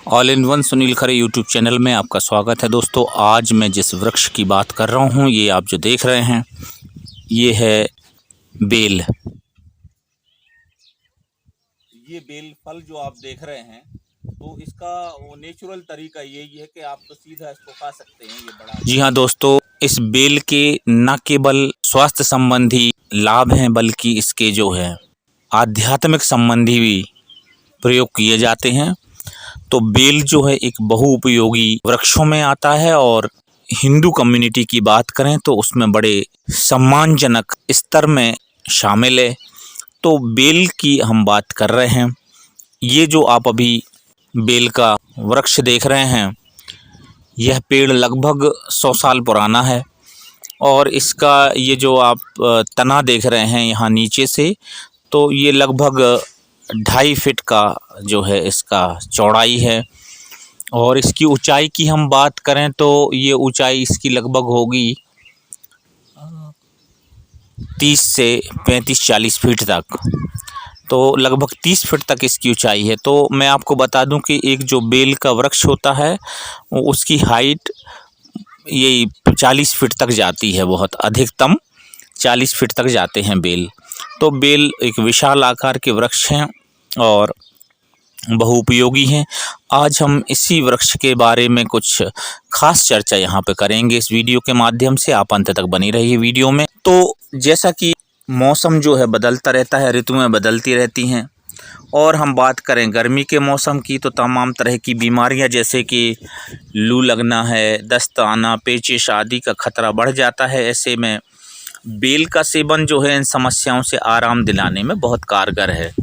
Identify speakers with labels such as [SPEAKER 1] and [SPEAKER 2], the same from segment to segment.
[SPEAKER 1] All in one Sunil Khare YouTube channel में आपका स्वागत है। दोस्तों, आज मैं जिस वृक्ष की बात कर रहा हूँ, ये आप जो देख रहे हैं, ये है बेल। ये बेल फल जो आप देख रहे हैं, तो इसका वो नेचुरल तरीका यही है कि आप तो सीधा इसको खा सकते हैं। ये बड़ा जी हाँ दोस्तों, इस बेल के न केवल स्वास्थ्य संबंधी लाभ हैं, बल्कि इसके जो है आध्यात्मिक संबंधी भी प्रयोग किए जाते हैं। तो बेल जो है एक बहुउपयोगी वृक्षों में आता है और हिंदू कम्युनिटी की बात करें तो उसमें बड़े सम्मानजनक स्तर में शामिल है। तो बेल की हम बात कर रहे हैं। ये जो आप अभी बेल का वृक्ष देख रहे हैं, यह पेड़ लगभग 100 साल पुराना है और इसका ये जो आप तना देख रहे हैं यहाँ नीचे से, तो ये लगभग 2.5 फीट का जो है इसका चौड़ाई है। और इसकी ऊंचाई की हम बात करें तो ये ऊंचाई इसकी लगभग होगी 30 से 35-40 फीट तक। तो लगभग 30 फीट तक इसकी ऊंचाई है। तो मैं आपको बता दूं कि एक जो बेल का वृक्ष होता है उसकी हाइट ये 40 फीट तक जाती है, बहुत अधिकतम 40 फीट तक जाते हैं बेल। तो बेल एक विशाल आकार के वृक्ष हैं और बहुउपयोगी हैं। आज हम इसी वृक्ष के बारे में कुछ खास चर्चा यहाँ पे करेंगे इस वीडियो के माध्यम से। आप अंत तक बनी रहिए वीडियो में। तो जैसा कि मौसम जो है बदलता रहता है, ऋतुएं बदलती रहती हैं, और हम बात करें गर्मी के मौसम की तो तमाम तरह की बीमारियां जैसे कि लू लगना है, दस्त आना, पेचिश आदि का खतरा बढ़ जाता है। ऐसे में बेल का सेवन जो है इन समस्याओं से आराम दिलाने में बहुत कारगर है।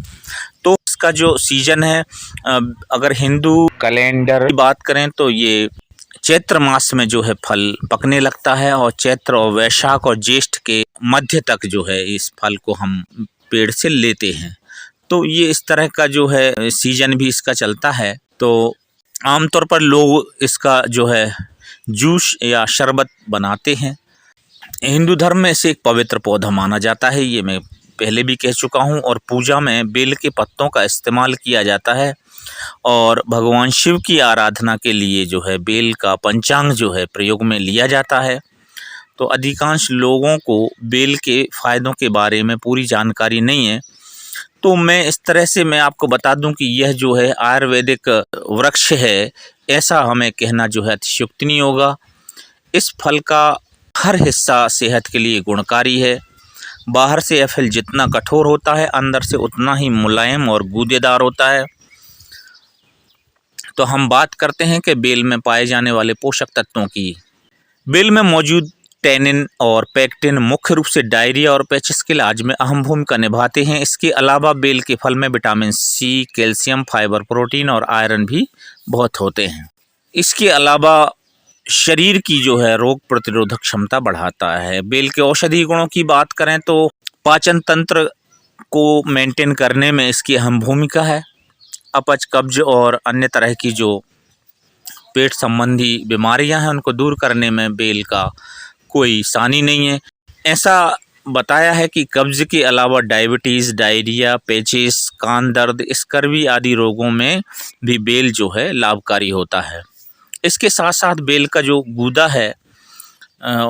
[SPEAKER 1] तो इसका जो सीजन है, अगर हिंदू कैलेंडर की बात करें तो ये चैत्र मास में जो है फल पकने लगता है और चैत्र और वैशाख और ज्येष्ठ के मध्य तक जो है इस फल को हम पेड़ से लेते हैं। तो ये इस तरह का जो है सीजन भी इसका चलता है। तो आमतौर पर लोग इसका जो है जूस या शरबत बनाते हैं। हिंदू धर्म में इसे एक पवित्र पौधा माना जाता है, ये मैं पहले भी कह चुका हूँ। और पूजा में बेल के पत्तों का इस्तेमाल किया जाता है और भगवान शिव की आराधना के लिए जो है बेल का पंचांग जो है प्रयोग में लिया जाता है। तो अधिकांश लोगों को बेल के फ़ायदों के बारे में पूरी जानकारी नहीं है। तो मैं आपको बता दूं कि यह जो है आयुर्वेदिक वृक्ष है, ऐसा हमें कहना जो है अतिशयोक्ति नहीं होगा। इस फल का हर हिस्सा सेहत के लिए गुणकारी है। बाहर से यह फल जितना कठोर होता है, अंदर से उतना ही मुलायम और गूदेदार होता है। तो हम बात करते हैं कि बेल में पाए जाने वाले पोषक तत्वों की। बेल में मौजूद टैनिन और पेक्टिन मुख्य रूप से डायरिया और पेचिश के इलाज में अहम भूमिका निभाते हैं। इसके अलावा बेल के फल में vitamin C, calcium, fibre, protein और आयरन भी बहुत होते हैं। इसके अलावा शरीर की जो है रोग प्रतिरोधक क्षमता बढ़ाता है। बेल के औषधीय गुणों की बात करें तो पाचन तंत्र को मेंटेन करने में इसकी अहम भूमिका है। अपच, कब्ज और अन्य तरह की जो पेट संबंधी बीमारियां हैं उनको दूर करने में बेल का कोई सानी नहीं है। ऐसा बताया है कि कब्ज के अलावा डायबिटीज़, डायरिया, पेचिश, कान दर्द, स्कर्वी आदि रोगों में भी बेल जो है लाभकारी होता है। इसके साथ साथ बेल का जो गूदा है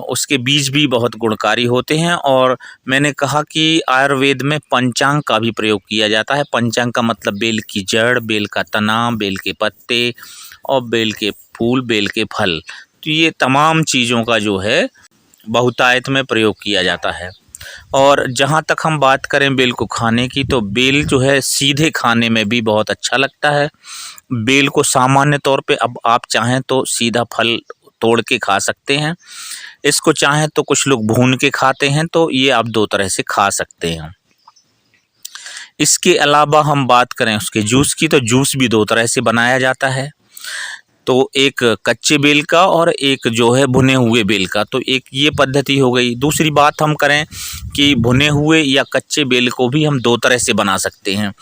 [SPEAKER 1] उसके बीज भी बहुत गुणकारी होते हैं। और मैंने कहा कि आयुर्वेद में पंचांग का भी प्रयोग किया जाता है। पंचांग का मतलब बेल की जड़, बेल का तना, बेल के पत्ते और बेल के फूल, बेल के फल। तो ये तमाम चीज़ों का जो है बहुतायत में प्रयोग किया जाता है। और जहाँ तक हम बात करें बेल को खाने की, तो बेल जो है सीधे खाने में भी बहुत अच्छा लगता है। बेल को सामान्य तौर पे अब आप चाहें तो सीधा फल तोड़ के खा सकते हैं। इसको चाहें तो कुछ लोग भून के खाते हैं। तो ये आप दो तरह से खा सकते हैं। इसके अलावा हम बात करें उसके जूस की, तो जूस भी दो तरह से बनाया जाता है। तो एक कच्चे बेल का और एक जो है भुने हुए बेल का। तो एक ये पद्धति हो गई। दूसरी बात हम करें कि भुने हुए या कच्चे बेल को भी हम दो तरह से बना सकते हैं।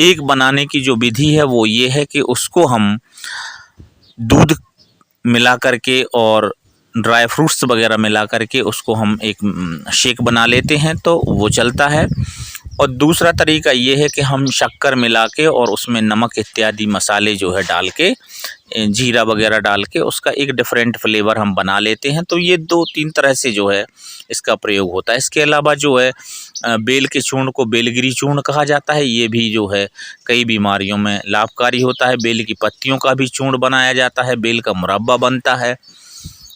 [SPEAKER 1] एक बनाने की जो विधि है वो ये है कि उसको हम दूध मिला करके और ड्राई फ्रूट्स वगैरह मिला करके उसको हम एक शेक बना लेते हैं, तो वो चलता है। और दूसरा तरीका ये है कि हम शक्कर मिला के और उसमें नमक इत्यादि मसाले जो है डाल के, जीरा वगैरह डाल के उसका एक डिफरेंट फ्लेवर हम बना लेते हैं। तो ये 2-3 तरह से जो है इसका प्रयोग होता है। इसके अलावा जो है बेल के चूर्ण को बेलगिरी चूर्ण कहा जाता है। ये भी जो है कई बीमारियों में लाभकारी होता है। बेल की पत्तियों का भी चूर्ण बनाया जाता है, बेल का मुरब्बा बनता है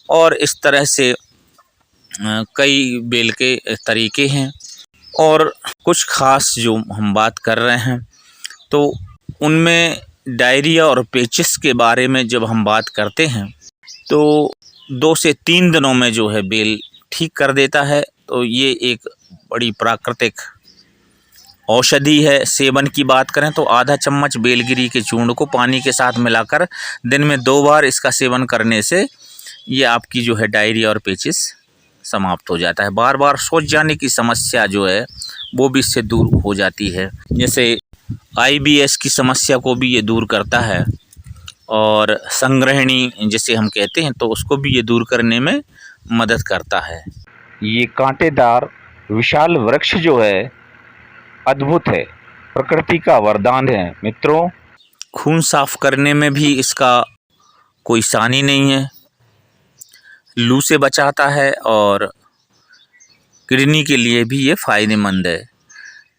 [SPEAKER 1] और इस तरह से कई बेल के तरीके हैं। और कुछ ख़ास जो हम बात कर रहे हैं तो उनमें डायरिया और पेचिस के बारे में जब हम बात करते हैं तो 2 से 3 दिनों में जो है बेल ठीक कर देता है। तो ये एक बड़ी प्राकृतिक औषधि है। सेवन की बात करें तो आधा चम्मच बेलगिरी के चूर्ण को पानी के साथ मिलाकर दिन में 2 बार इसका सेवन करने से ये आपकी जो है डायरिया और पेचिस समाप्त हो जाता है। बार बार सोच जाने की समस्या जो है वो भी इससे दूर हो जाती है। जैसे IBS की समस्या को भी ये दूर करता है और संग्रहणी जिसे हम कहते हैं तो उसको भी ये दूर करने में मदद करता है।
[SPEAKER 2] ये कांटेदार विशाल वृक्ष जो है अद्भुत है, प्रकृति का वरदान है मित्रों।
[SPEAKER 1] खून साफ करने में भी इसका कोई सानी नहीं है, लू से बचाता है और किडनी के लिए भी ये फ़ायदेमंद है।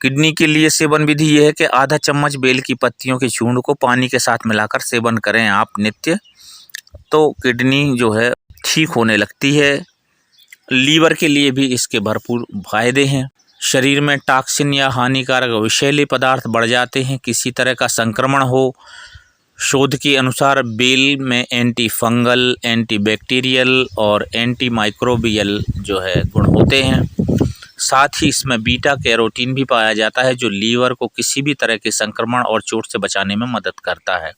[SPEAKER 1] किडनी के लिए सेवन विधि ये है कि आधा चम्मच बेल की पत्तियों के चूर्ण को पानी के साथ मिलाकर सेवन करें आप नित्य, तो किडनी जो है ठीक होने लगती है। लीवर के लिए भी इसके भरपूर फायदे हैं। शरीर में टॉक्सिन या हानिकारक विषैले पदार्थ बढ़ जाते हैं, किसी तरह का संक्रमण हो, शोध के अनुसार बेल में एंटी फंगल, एंटी बैक्टीरियल और एंटी माइक्रोबियल जो है गुण होते हैं। साथ ही इसमें बीटा कैरोटीन भी पाया जाता है जो लीवर को किसी भी तरह के संक्रमण और चोट से बचाने में मदद करता है।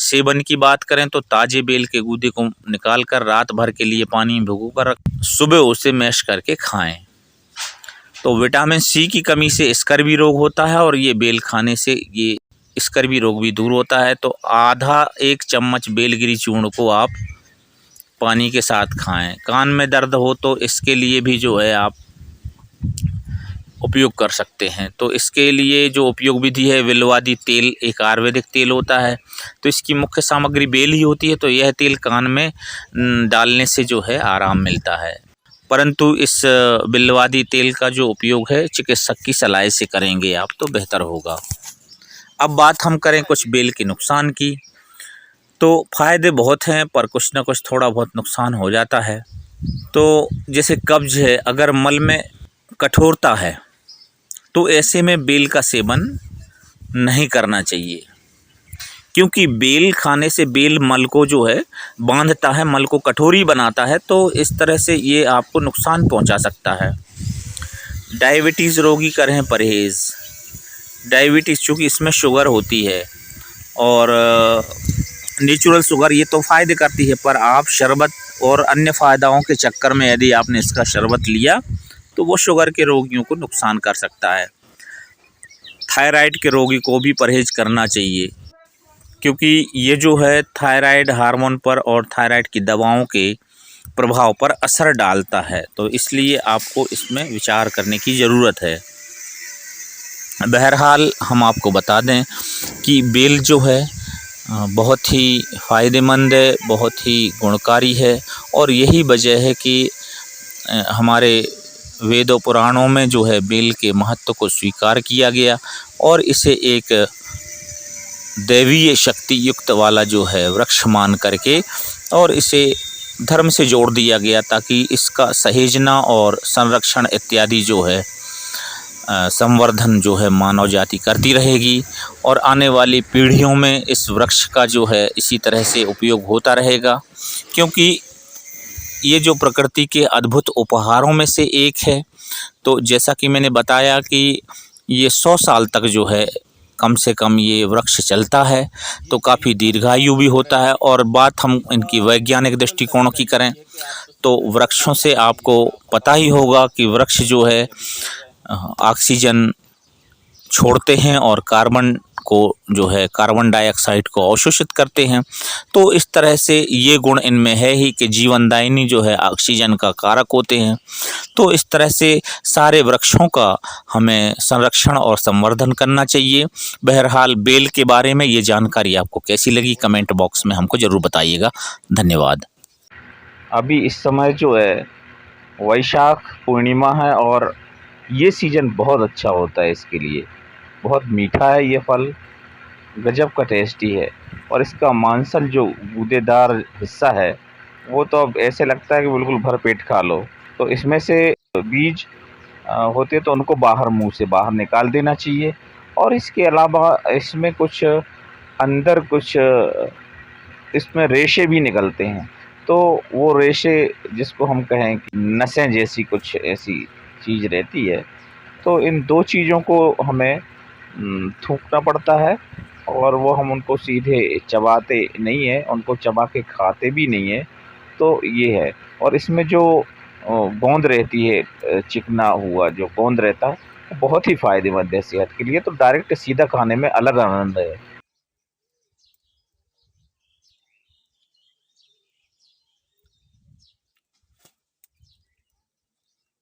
[SPEAKER 1] सेवन की बात करें तो ताजे बेल के गूदे को निकालकर रात भर के लिए पानी में भिगोकर सुबह उसे मैश करके खाएं। तो विटामिन C की कमी से स्कर्वी रोग होता है और ये बेल खाने से ये स्कर्वी रोग भी दूर होता है। तो आधा 1 चम्मच बेलगिरी चूर्ण को आप पानी के साथ खाएं। कान में दर्द हो तो इसके लिए भी जो है आप उपयोग कर सकते हैं। तो इसके लिए जो उपयोग विधि है, विल्वादी तेल एक आयुर्वेदिक तेल होता है। तो इसकी मुख्य सामग्री बेल ही होती है। तो यह तेल कान में डालने से जो है आराम मिलता है। परंतु इस बिल्वादी तेल का जो उपयोग है चिकित्सक की सलाह से करेंगे आप तो बेहतर होगा। अब बात हम करें कुछ बेल के नुकसान की, तो फ़ायदे बहुत हैं पर कुछ ना कुछ थोड़ा बहुत नुकसान हो जाता है। तो जैसे कब्ज़ है, अगर मल में कठोरता है तो ऐसे में बेल का सेवन नहीं करना चाहिए, क्योंकि बेल खाने से बेल मल को जो है बांधता है, मल को कठोरी बनाता है। तो इस तरह से ये आपको नुकसान पहुंचा सकता है। डायबिटीज़ रोगी करें परहेज़। डायबिटीज़ चूँकि इसमें शुगर होती है और नेचुरल शुगर ये तो फ़ायदे करती है, पर आप शरबत और अन्य फ़ायदाओं के चक्कर में यदि आपने इसका शरबत लिया तो वो शुगर के रोगियों को नुकसान कर सकता है। थायराइड के रोगी को भी परहेज़ करना चाहिए, क्योंकि ये जो है थायराइड हार्मोन पर और थायराइड की दवाओं के प्रभाव पर असर डालता है। तो इसलिए आपको इसमें विचार करने की ज़रूरत है। बहरहाल हम आपको बता दें कि बेल जो है बहुत ही फ़ायदेमंद है, बहुत ही गुणकारी है और यही वजह है कि हमारे वेदों पुराणों में जो है बेल के महत्व को स्वीकार किया गया और इसे एक दैवीय शक्ति युक्त वाला जो है वृक्ष मान करके और इसे धर्म से जोड़ दिया गया, ताकि इसका सहेजना और संरक्षण इत्यादि जो है संवर्धन जो है मानव जाति करती रहेगी और आने वाली पीढ़ियों में इस वृक्ष का जो है इसी तरह से उपयोग होता रहेगा, क्योंकि ये जो प्रकृति के अद्भुत उपहारों में से एक है। तो जैसा कि मैंने बताया कि ये 100 साल तक जो है कम से कम ये वृक्ष चलता है, तो काफ़ी दीर्घायु भी होता है। और बात हम इनकी वैज्ञानिक दृष्टिकोणों की करें तो वृक्षों से आपको पता ही होगा कि वृक्ष जो है ऑक्सीजन छोड़ते हैं और कार्बन को जो है कार्बन डाइऑक्साइड को अवशोषित करते हैं। तो इस तरह से ये गुण इनमें है ही कि जीवनदायिनी जो है ऑक्सीजन का कारक होते हैं। तो इस तरह से सारे वृक्षों का हमें संरक्षण और संवर्धन करना चाहिए। बहरहाल बेल के बारे में ये जानकारी आपको कैसी लगी कमेंट बॉक्स में हमको ज़रूर बताइएगा। धन्यवाद।
[SPEAKER 2] अभी इस समय जो है वैशाख पूर्णिमा है और ये सीज़न बहुत अच्छा होता है इसके लिए। बहुत मीठा है ये फल, गजब का टेस्टी है और इसका मांसल जो गूदेदार हिस्सा है वो तो अब ऐसे लगता है कि बिल्कुल भर पेट खा लो। तो इसमें से बीज होते तो उनको बाहर मुंह से बाहर निकाल देना चाहिए। और इसके अलावा इसमें कुछ अंदर कुछ इसमें रेशे भी निकलते हैं। तो वो रेशे जिसको हम कहें कि नसें जैसी कुछ ऐसी चीज़ रहती है। तो इन दो चीज़ों को हमें थूकना पड़ता है और वो हम उनको सीधे चबाते नहीं हैं, उनको चबा के खाते भी नहीं हैं। तो ये है। और इसमें जो गोंद रहती है, चिकना हुआ जो गोंद रहता है वो बहुत ही फ़ायदेमंद है सेहत के लिए। तो डायरेक्ट सीधा खाने में अलग आनंद है।